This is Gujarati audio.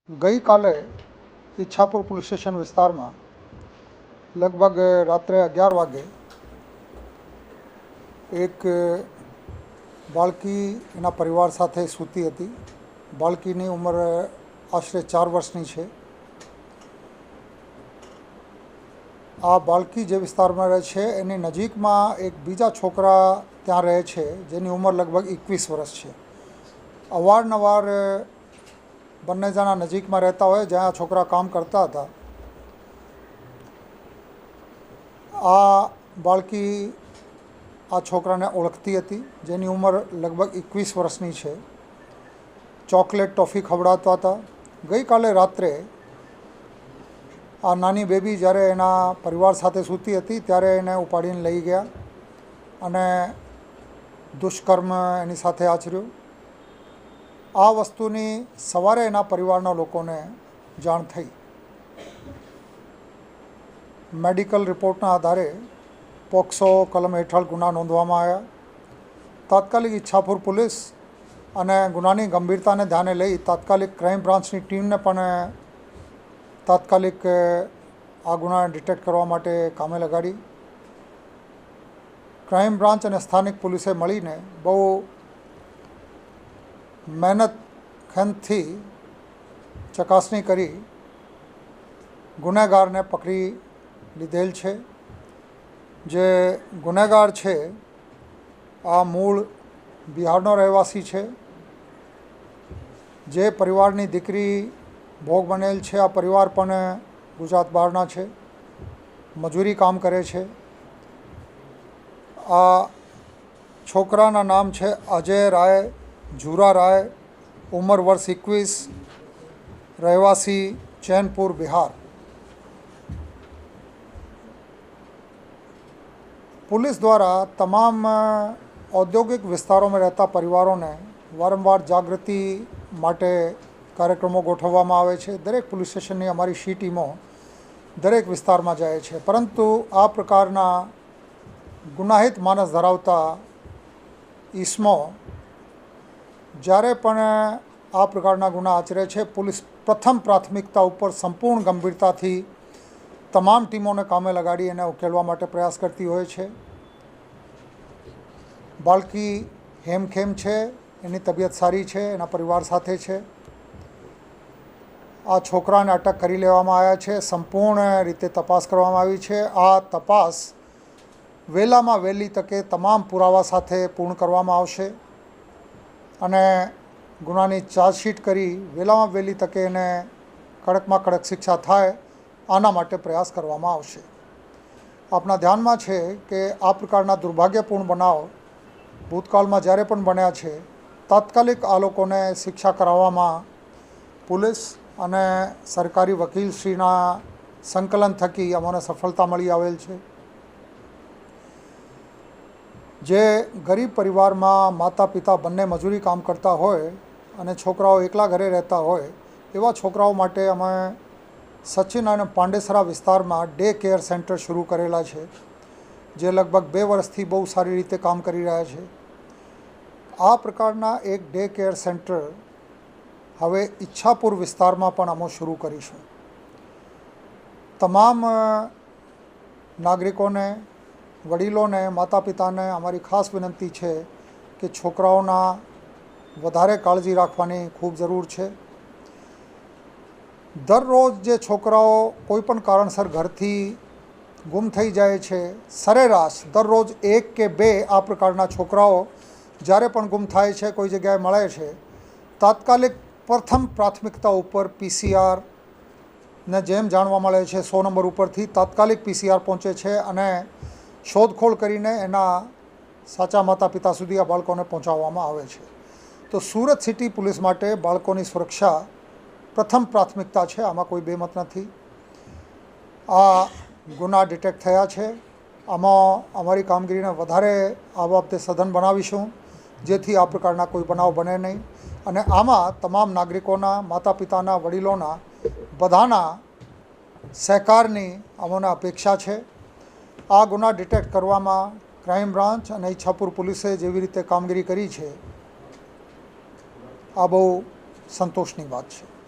ગઈકાલે ઈચ્છાપુર પોલીસ સ્ટેશન વિસ્તારમાં લગભગ રાત્રે 11 વાગે એક બાળકી એના પરિવાર સાથે સૂતી હતી. બાળકીની ઉંમર આશરે 4 વર્ષની છે. આ બાળકી જે વિસ્તારમાં રહે છે એની નજીકમાં એક બીજા છોકરા ત્યાં રહે છે જેની ઉંમર લગભગ 21 વર્ષ છે. અવારનવાર બંને જણા નજીકમાં રહેતા હોય, જ્યાં છોકરા કામ કરતા હતા. આ બાળકી આ છોકરાને ઓળખતી હતી, જેની ઉંમર લગભગ 21 વર્ષની છે. ચોકલેટ ટોફી ખવડાવતા હતા. ગઈકાલે રાત્રે આ નાની બેબી જ્યારે એના પરિવાર સાથે સૂતી હતી ત્યારે એને ઉપાડીને લઈ ગયા અને દુષ્કર્મ એની સાથે આચર્યું. આ વસ્તુની સવારે એના પરિવારના લોકોને જાણ થઈ. મેડિકલ રિપોર્ટના આધારે પોક્સો કલમ હેઠળ ગુના નોંધવામાં આવ્યા. તાત્કાલિક ઈચ્છાપુર પોલીસ અને ગુનાની ગંભીરતાને ધ્યાને લઈ તાત્કાલિક ક્રાઇમ બ્રાન્ચની ટીમને પણ તાત્કાલિક આ ગુના ડિટેક્ટ કરવા માટે કામે લગાડી. ક્રાઇમ બ્રાન્ચ અને સ્થાનિક પોલીસે મળીને બહુ મહેનત ખેંચથી ચકાસણી કરી ગુનેગારને પકડી લીધેલ છે. જે ગુનેગાર છે આ મૂળ બિહારનો રહેવાસી છે. જે પરિવારની દીકરી ભોગ બનેલ છે આ પરિવાર પણ ગુજરાત બહારના છે, મજૂરી કામ કરે છે. આ છોકરાના નામ છે અજય રાય જુરા રાય, ઉંમર વર્ષ 21, રહેવાસી ચૈનપુર બિહાર. पुलिस द्वारा तमाम औद्योगिक विस्तारों में रहता परिवारों ने वारंवार जागृति माटे कार्यक्रमों गोठववामां आवे छे. दरेक पुलिस स्टेशननी अमारी शी टीमों दरेक विस्तारमां जाए छे, परंतु आ प्रकारना गुनाहित मानस धरावता ईसमो જ્યારે પણ આ પ્રકારના ગુના આચરે છે, પોલીસ પ્રથમ પ્રાથમિકતા ઉપર સંપૂર્ણ ગંભીરતાથી તમામ ટીમોને કામે લગાડી એને ઉકેલવા માટે પ્રયાસ કરતી હોય છે. બાળકી હેમખેમ છે, એની તબિયત સારી છે, એના પરિવાર સાથે છે. આ છોકરાને અટક કરી લેવામાં આવ્યા છે. સંપૂર્ણ રીતે તપાસ કરવામાં આવી છે. આ તપાસ વહેલામાં વહેલી તકે તમામ પુરાવા સાથે પૂર્ણ કરવામાં આવશે અને ગુનાની ચાર્જશીટ કરી વહેલામાં વહેલી તકે એને કડકમાં કડક શિક્ષા થાય આના માટે પ્રયાસ કરવામાં આવશે. આપના ધ્યાનમાં છે કે આ પ્રકારના દુર્ભાગ્યપૂર્ણ બનાવ ભૂતકાળમાં જ્યારે પણ બન્યા છે, તાત્કાલિક આ લોકોને શિક્ષા કરાવવામાં પોલીસ અને સરકારી વકીલશ્રીના સંકલન થકી અમને સફળતા મળી આવેલ છે. જે ગરીબ પરિવારમાં માતા પિતા બંને મજૂરી કામ કરતા હોય અને છોકરાઓ એકલા ઘરે રહેતા હોય એવા છોકરાઓ માટે અમે સચિન અને પાંડેસરા વિસ્તારમાં ડે કેર સેન્ટર શરૂ કરેલા છે, જે લગભગ 2 વર્ષથી બહુ સારી રીતે કામ કરી રહ્યા છે. આ પ્રકારના એક ડે કેર સેન્ટર હવે ઈચ્છાપુર વિસ્તારમાં પણ અમે શરૂ કરીશું. તમામ નાગરિકોને, વડીલોને, માતા પિતાને અમારી ખાસ વિનંતી છે કે છોકરાઓના વધારે કાળજી રાખવાની ખૂબ જરૂર છે. દરરોજ જે છોકરાઓ કોઈપણ કારણસર ઘરથી ગુમ થઈ જાય છે, સરેરાશ દરરોજ 1 કે 2 આ પ્રકારના છોકરાઓ જ્યારે પણ ગુમ થાય છે, કોઈ જગ્યાએ મળે છે, તાત્કાલિક પ્રથમ પ્રાથમિકતા ઉપર પીસીઆરને જેમ જાણવા મળે છે 100 નંબર ઉપરથી તાત્કાલિક પીસીઆર પહોંચે છે અને શોધખોળ કરીને એના સાચા માતા પિતા સુધી આ બાળકોને પહોંચાડવામાં આવે છે. તો સુરત સિટી પોલીસ માટે બાળકોની સુરક્ષા પ્રથમ પ્રાથમિકતા છે, આમાં કોઈ બેમત નથી. આ ગુના ડિટેક્ટ થયા છે. આમાં અમારી કામગીરીને વધારે આ બાબતે સઘન બનાવીશું, જેથી આ પ્રકારના કોઈ બનાવ બને નહીં. અને આમાં તમામ નાગરિકોના, માતા પિતાના, વડીલોના બધાના સહકારની અમને અપેક્ષા છે. આ ગુના ડિટેક્ટ કરવામાં ક્રાઇમ બ્રાન્ચ અને ઈચ્છાપુર પોલીસે જેવી રીતે કામગીરી કરી છે, આ બહુ સંતોષની વાત છે.